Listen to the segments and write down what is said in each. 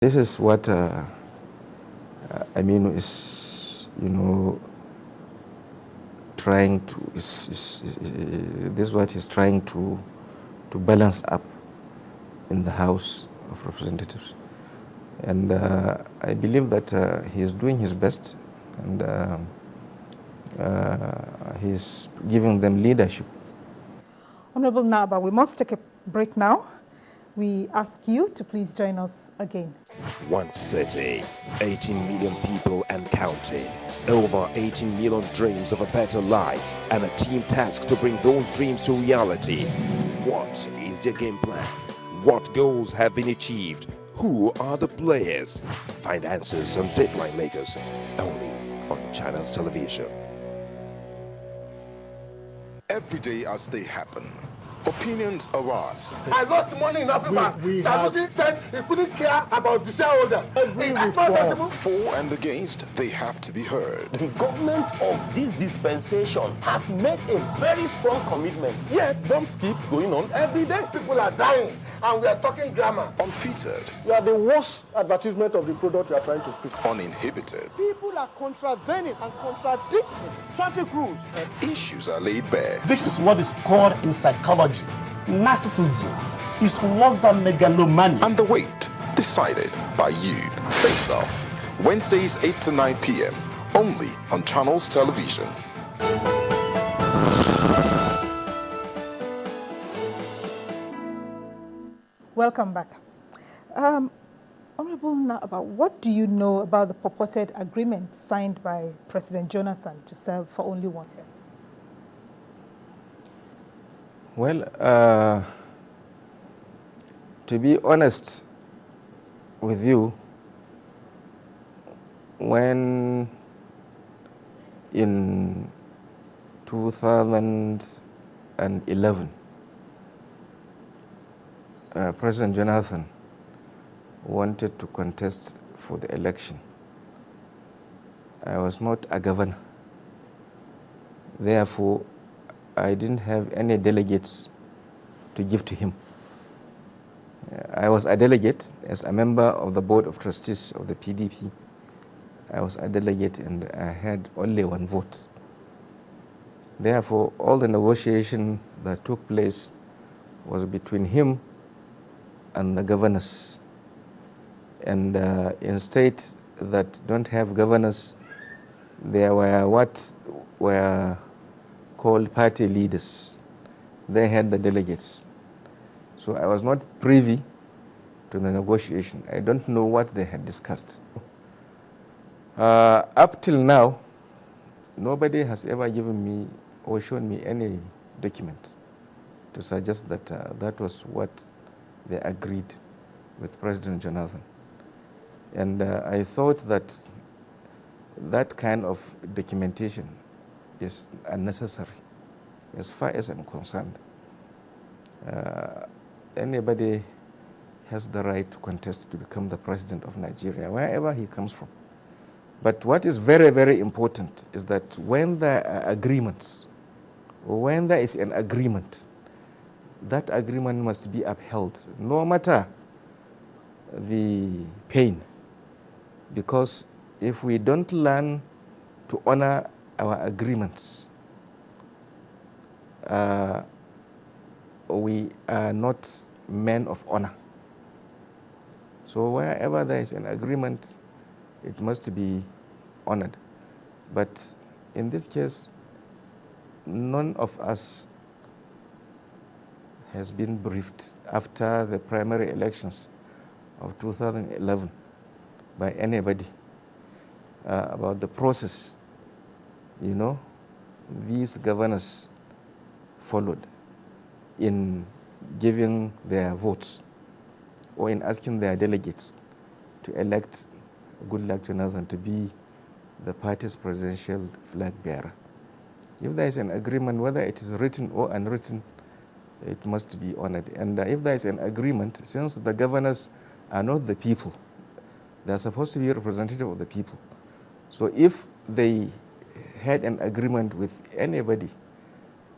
This is what Aminu is, trying to. This is what he's trying to balance up in the House of Representatives, and I believe that he is doing his best, and he's giving them leadership. Honorable Na'Abba, we must take a break now. We ask you to please join us again. One city, 18 million people and counting. Over 18 million dreams of a better life, and a team tasked to bring those dreams to reality. What is their game plan? What goals have been achieved? Who are the players? Find answers on Deadline Makers, only on Channels Television. Every day as they happen, opinions arise. I lost money in Africa. Sanusi said he couldn't care about the shareholders. Is that possible? For and against, they have to be heard. The government of this dispensation has made a very strong commitment. Yet, bomb keeps going on every day. People are dying, and we are talking grammar. Unfeatured. You are the worst advertisement of the product you are trying to pitch. Uninhibited. People are contravening and contradicting traffic rules. And issues are laid bare. This is what is called in psychology narcissism. Is worse than megalomania. And the weight decided by you. Face Off, Wednesdays 8 to 9 p.m. only on Channels Television. Welcome back. Honorable Na'Abba, what do you know about the purported agreement signed by President Jonathan to serve for only 1 term? Well, to be honest with you, when in 2011, President Jonathan wanted to contest for the election, I was not a governor. Therefore, I didn't have any delegates to give to him. I was a delegate as a member of the Board of Trustees of the PDP. I was a delegate and I had only 1 vote. Therefore, all the negotiation that took place was between him and the governors. And in states that don't have governors, there were what were called party leaders. They had the delegates. So I was not privy to the negotiation. I don't know what they had discussed. Up till now, nobody has ever given me or shown me any document to suggest that that was what they agreed with President Jonathan. And I thought that that kind of documentation is unnecessary as far as I'm concerned. Anybody has the right to contest to become the president of Nigeria, wherever he comes from. But what is very, very important is that when there are agreements, or when there is an agreement, that agreement must be upheld, no matter the pain. Because if we don't learn to honor our agreements, we are not men of honor. So wherever there is an agreement, it must be honored. But in this case, none of us has been briefed after the primary elections of 2011 by anybody about the process, these governors followed in giving their votes or in asking their delegates to elect Goodluck Jonathan to be the party's presidential flag bearer. If there is an agreement, whether it is written or unwritten, it must be honored. And if there is an agreement, since the governors are not the people, they are supposed to be representative of the people. So if they had an agreement with anybody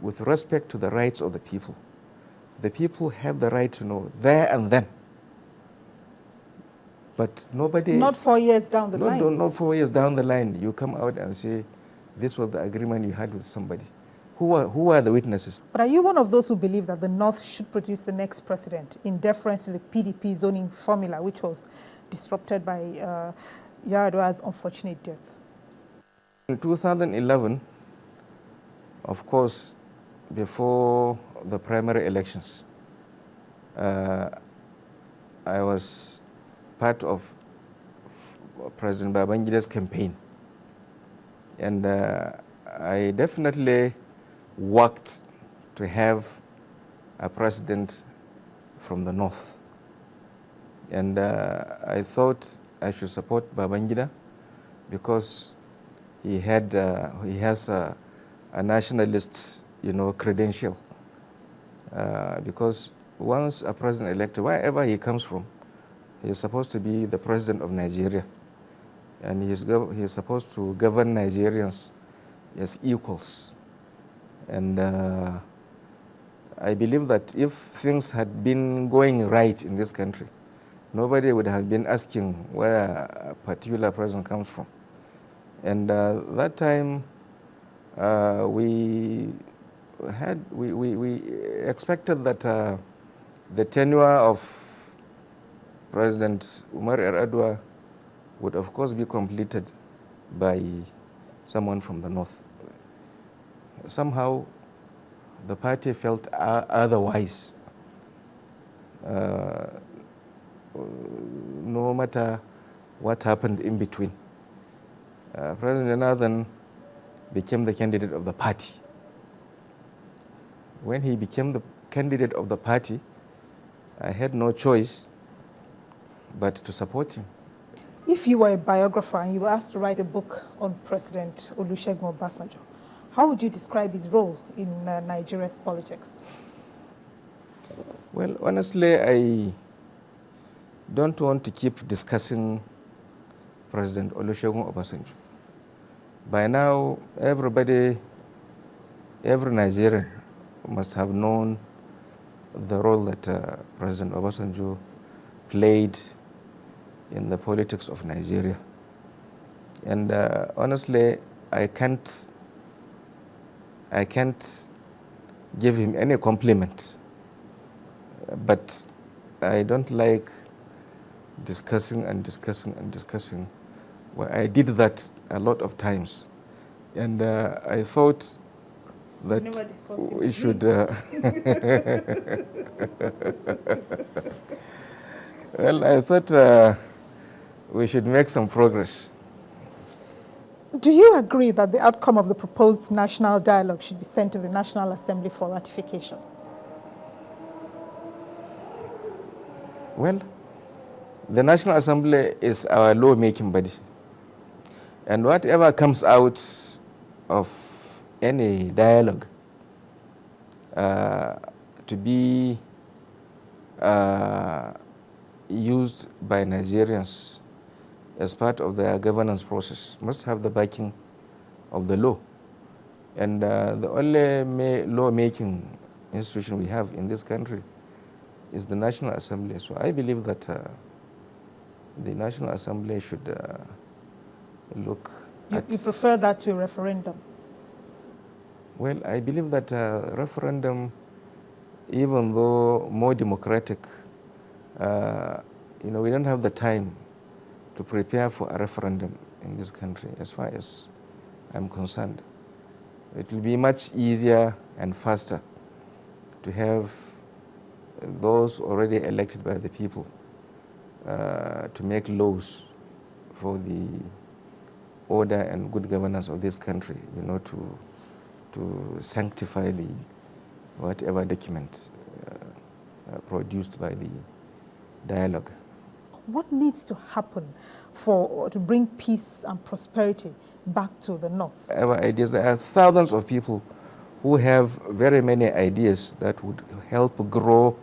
with respect to the rights of the people have the right to know there and then But nobody... Not 4 years down the line. Not 4 years down the line. You come out and say, this was the agreement you had with somebody. Who are the witnesses? But are you one of those who believe that the North should produce the next president in deference to the PDP zoning formula, which was disrupted by Yar'Adua's unfortunate death? In 2011, of course, before the primary elections, I was part of President Babangida's campaign. And I definitely worked to have a president from the North. And I thought I should support Babangida because he has a nationalist, credential. Because once a president elected, wherever he comes from, he is supposed to be the president of Nigeria. And he is supposed to govern Nigerians as equals. And I believe that if things had been going right in this country, nobody would have been asking where a particular president comes from. And that time, we expected that the tenure of President Umar Yar'Adua would of course be completed by someone from the North. Somehow, the party felt otherwise. No matter what happened in between. President Jonathan became the candidate of the party. When he became the candidate of the party, I had no choice but to support him. If you were a biographer and you were asked to write a book on President Olusegun Obasanjo, how would you describe his role in Nigeria's politics? Well, honestly, I don't want to keep discussing President Olusegun Obasanjo. By now, every Nigerian must have known the role that President Obasanjo played in the politics of Nigeria. And honestly, I can't give him any compliment. But I don't like discussing. Well, I did that a lot of times. And I thought that we should... well, I thought we should make some progress. Do you agree that the outcome of the proposed national dialogue should be sent to the National Assembly for ratification? Well, the National Assembly is our law-making body. And whatever comes out of any dialogue to be used by Nigerians as part of their governance process must have the backing of the law. And the only law-making institution we have in this country is the National Assembly. So I believe that the National Assembly should look at... You prefer that to a referendum? Well, I believe that referendum, even though more democratic, we don't have the time to prepare for a referendum in this country, as far as I'm concerned. It will be much easier and faster to have those already elected by the people to make laws for the order and good governance of this country, to sanctify the whatever documents produced by the dialogue. What needs to happen to bring peace and prosperity back to the North? Our ideas, there are thousands of people who have very many ideas that would help grow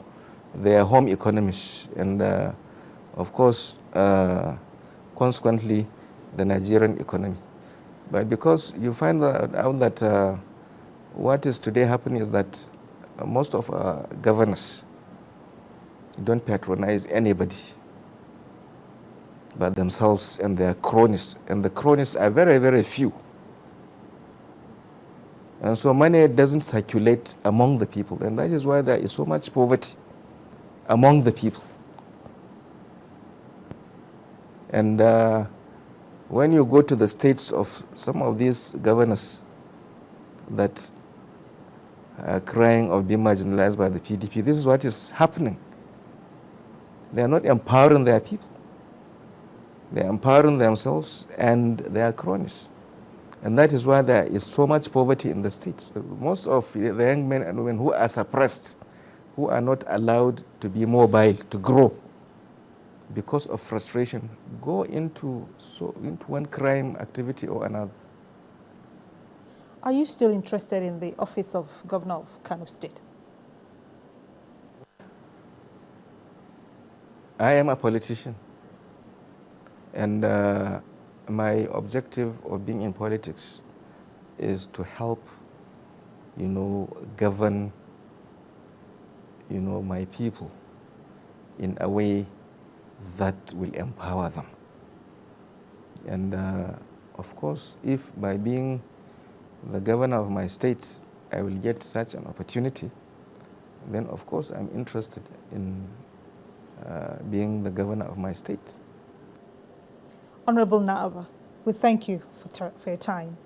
their home economies and, of course, consequently, the Nigerian economy. But because you find out that what is today happening is that most of our governors don't patronize anybody. but themselves and their cronies. And the cronies are very, very few. And so money doesn't circulate among the people. And that is why there is so much poverty among the people. And when you go to the states of some of these governors that are crying of being marginalized by the PDP, this is what is happening. They are not empowering their people. They are empowering themselves and their cronies. And that is why there is so much poverty in the states. Most of the young men and women who are suppressed, who are not allowed to be mobile, to grow, because of frustration, go into one crime activity or another. Are you still interested in the office of Governor of Kano State? I am a politician, and my objective of being in politics is to help, govern, my people in a way that will empower them. And of course, if by being the governor of my state, I will get such an opportunity, then of course I'm interested in being the governor of my state. Honorable Na'Abba, we thank you for your time.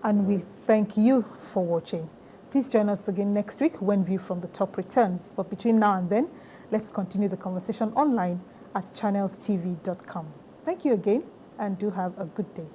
And we thank you for watching. Please join us again next week when View from the Top returns. But between now and then, let's continue the conversation online at channelstv.com. Thank you again, and do have a good day.